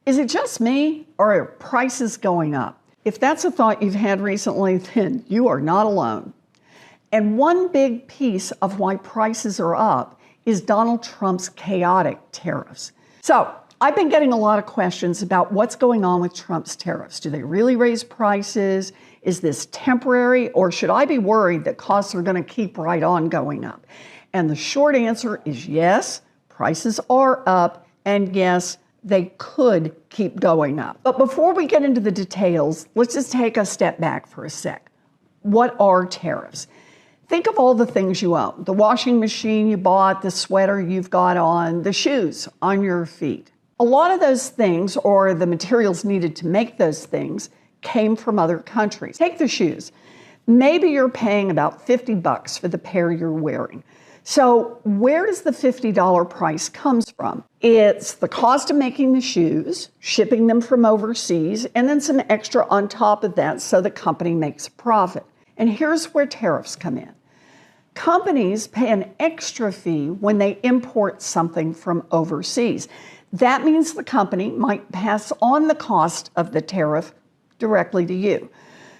Is it just me, or are prices going up? If that's a thought you've had recently, then you are not alone. And one big piece of why prices are up is Donald Trump's chaotic tariffs. So I've been getting a lot of questions about what's going on with Trump's tariffs. Do they really raise prices? Is this temporary, or should I be worried that costs are going to keep right on going up? And the short answer is yes, prices are up, and yes, they could keep going up. But before we get into the details, let's just take a step back for a sec. What are tariffs? Think of all the things you own: the washing machine you bought, the sweater you've got on, the shoes on your feet. A lot of those things, or the materials needed to make those things, came from other countries. Take the shoes. Maybe you're paying about $50 for the pair you're wearing. So where does the $50 price comes from? It's the cost of making the shoes, shipping them from overseas, and then some extra on top of that so the company makes a profit. And here's where tariffs come in. Companies pay an extra fee when they import something from overseas. That means the company might pass on the cost of the tariff directly to you.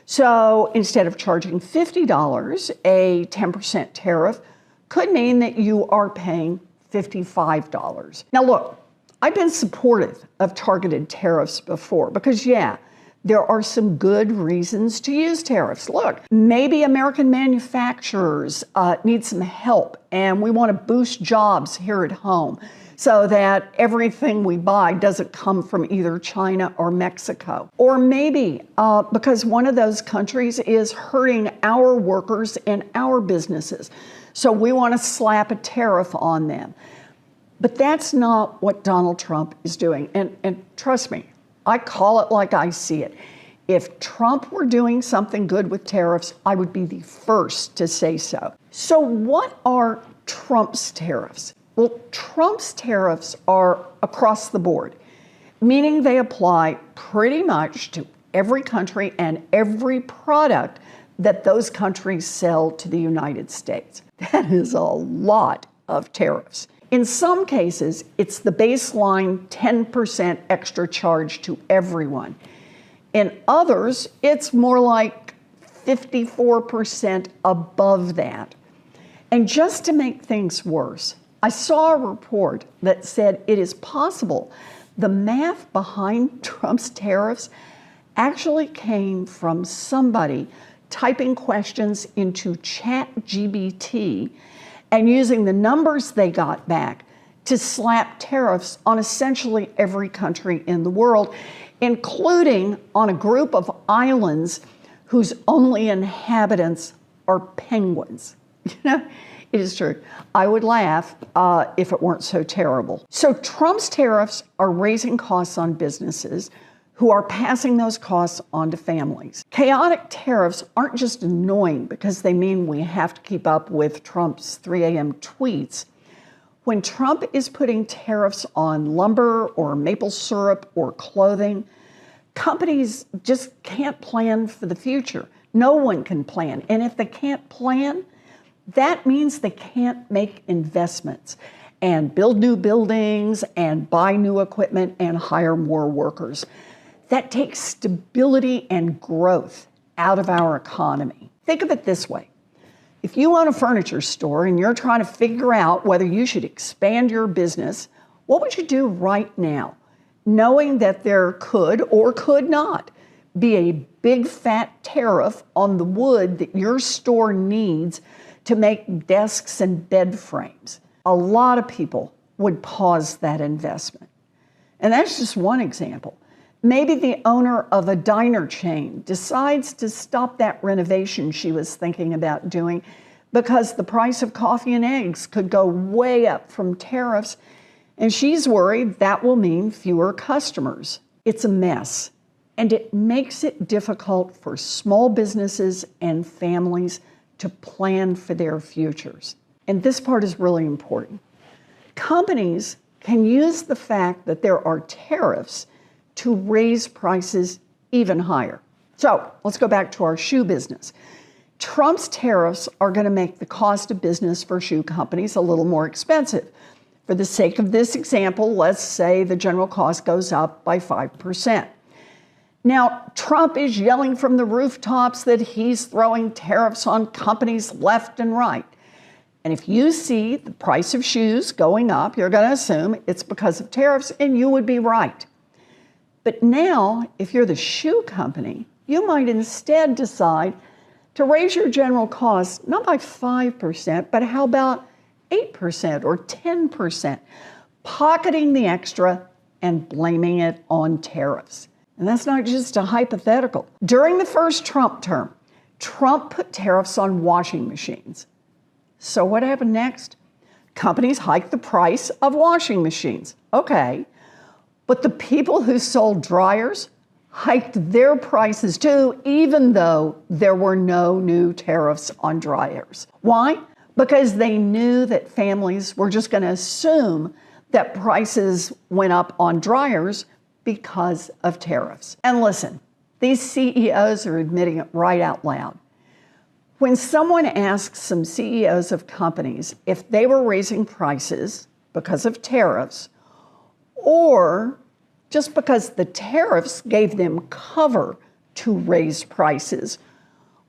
So instead of charging $50, a 10% tariff could mean that you are paying $55. Now look, I've been supportive of targeted tariffs before because, yeah, there are some good reasons to use tariffs. Look, maybe American manufacturers need some help and we want to boost jobs here at home so that everything we buy doesn't come from either China or Mexico. Or maybe because one of those countries is hurting our workers and our businesses. So we want to slap a tariff on them. But that's not what Donald Trump is doing. And trust me, I call it like I see it. If Trump were doing something good with tariffs, I would be the first to say so. So what are Trump's tariffs? Well, Trump's tariffs are across the board, meaning they apply pretty much to every country and every product that those countries sell to the United States. That is a lot of tariffs. In some cases, it's the baseline 10% extra charge to everyone. In others, it's more like 54% above that. And just to make things worse, I saw a report that said it is possible the math behind Trump's tariffs actually came from somebody typing questions into ChatGPT and using the numbers they got back to slap tariffs on essentially every country in the world, including on a group of islands whose only inhabitants are penguins. You know, it is true. I would laugh if it weren't so terrible. So Trump's tariffs are raising costs on businesses who are passing those costs on to families. Chaotic tariffs aren't just annoying because they mean we have to keep up with Trump's 3 a.m. tweets. When Trump is putting tariffs on lumber or maple syrup or clothing, companies just can't plan for the future. No one can plan. And if they can't plan, that means they can't make investments and build new buildings and buy new equipment and hire more workers. That takes stability and growth out of our economy. Think of it this way. If you own a furniture store and you're trying to figure out whether you should expand your business, what would you do right now, knowing that there could or could not be a big fat tariff on the wood that your store needs to make desks and bed frames? A lot of people would pause that investment. And that's just one example. Maybe the owner of a diner chain decides to stop that renovation she was thinking about doing because the price of coffee and eggs could go way up from tariffs, and she's worried that will mean fewer customers. It's a mess, and it makes it difficult for small businesses and families to plan for their futures. And this part is really important. Companies can use the fact that there are tariffs to raise prices even higher. So let's go back to our shoe business. Trump's tariffs are going to make the cost of business for shoe companies a little more expensive. For the sake of this example, let's say the general cost goes up by 5%. Now, Trump is yelling from the rooftops that he's throwing tariffs on companies left and right. And if you see the price of shoes going up, you're going to assume it's because of tariffs, and you would be right. But now, if you're the shoe company, you might instead decide to raise your general costs not by 5%, but how about 8% or 10%, pocketing the extra and blaming it on tariffs. And that's not just a hypothetical. During the first Trump term, Trump put tariffs on washing machines. So what happened next? Companies hiked the price of washing machines. Okay, but the people who sold dryers hiked their prices too, even though there were no new tariffs on dryers. Why? Because they knew that families were just going to assume that prices went up on dryers because of tariffs. And listen, these CEOs are admitting it right out loud. When someone asks some CEOs of companies if they were raising prices because of tariffs or just because the tariffs gave them cover to raise prices,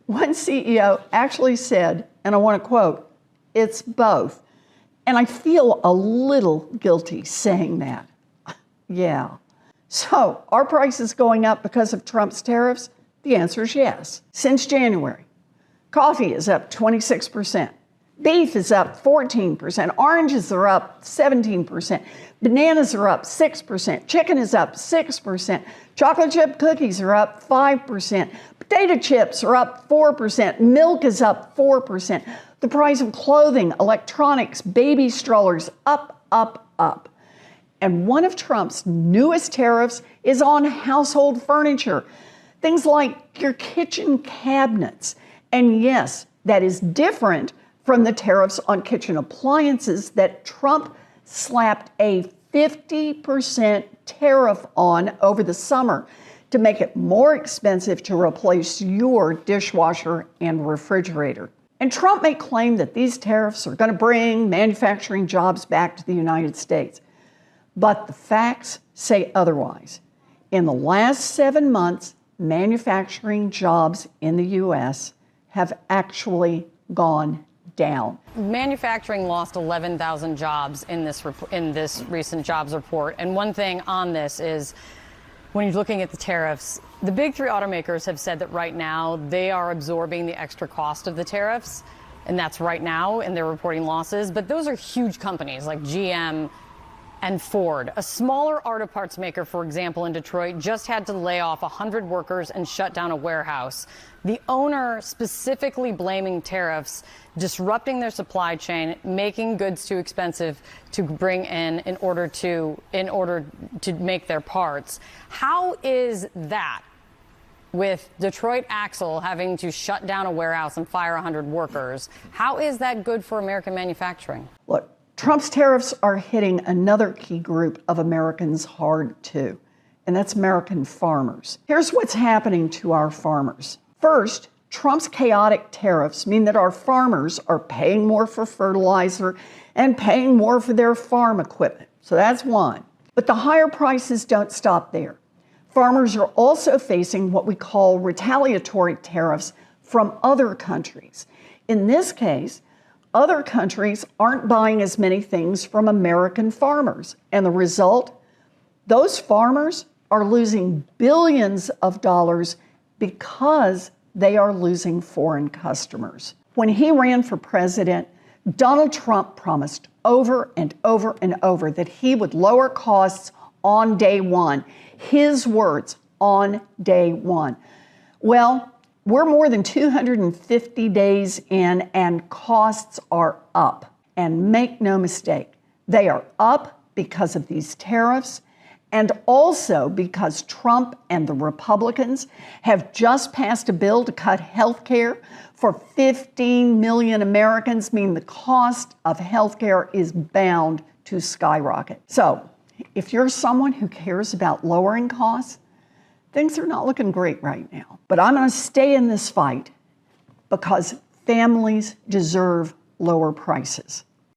one CEO actually said, and I want to quote, "It's both." And I feel a little guilty saying that. Yeah. So, are prices going up because of Trump's tariffs? The answer is yes. Since January, coffee is up 26%. Beef is up 14%. Oranges are up 17%. Bananas are up 6%. Chicken is up 6%. Chocolate chip cookies are up 5%. Potato chips are up 4%. Milk is up 4%. The price of clothing, electronics, baby strollers, up, up, up. And one of Trump's newest tariffs is on household furniture, things like your kitchen cabinets. And yes, that is different from the tariffs on kitchen appliances that Trump slapped a 50% tariff on over the summer to make it more expensive to replace your dishwasher and refrigerator. And Trump may claim that these tariffs are going to bring manufacturing jobs back to the United States. But the facts say otherwise. In the last 7 months, manufacturing jobs in the U.S. have actually gone down. Manufacturing lost 11,000 jobs in this recent jobs report. And one thing on this is, when you're looking at the tariffs, the big three automakers have said that right now they are absorbing the extra cost of the tariffs, and that's right now, and they're reporting losses. But those are huge companies like GM and Ford. A smaller auto parts maker, for example, in Detroit, just had to lay off 100 workers and shut down a warehouse. The owner specifically blaming tariffs, disrupting their supply chain, making goods too expensive to bring in order to make their parts. How is that, with Detroit Axle having to shut down a warehouse and fire 100 workers, how is that good for American manufacturing? Look, Trump's tariffs are hitting another key group of Americans hard too, and that's American farmers. Here's what's happening to our farmers. First, Trump's chaotic tariffs mean that our farmers are paying more for fertilizer and paying more for their farm equipment. So that's one. But the higher prices don't stop there. Farmers are also facing what we call retaliatory tariffs from other countries. In this case, other countries aren't buying as many things from American farmers. And the result? Those farmers are losing billions of dollars because they are losing foreign customers. When he ran for president, Donald Trump promised over and over and over that he would lower costs on day one. His words, on day one. Well, we're more than 250 days in and costs are up. And make no mistake, they are up because of these tariffs and also because Trump and the Republicans have just passed a bill to cut health care for 15 million Americans, meaning the cost of health care is bound to skyrocket. So, if you're someone who cares about lowering costs, things are not looking great right now. But I'm going to stay in this fight because families deserve lower prices.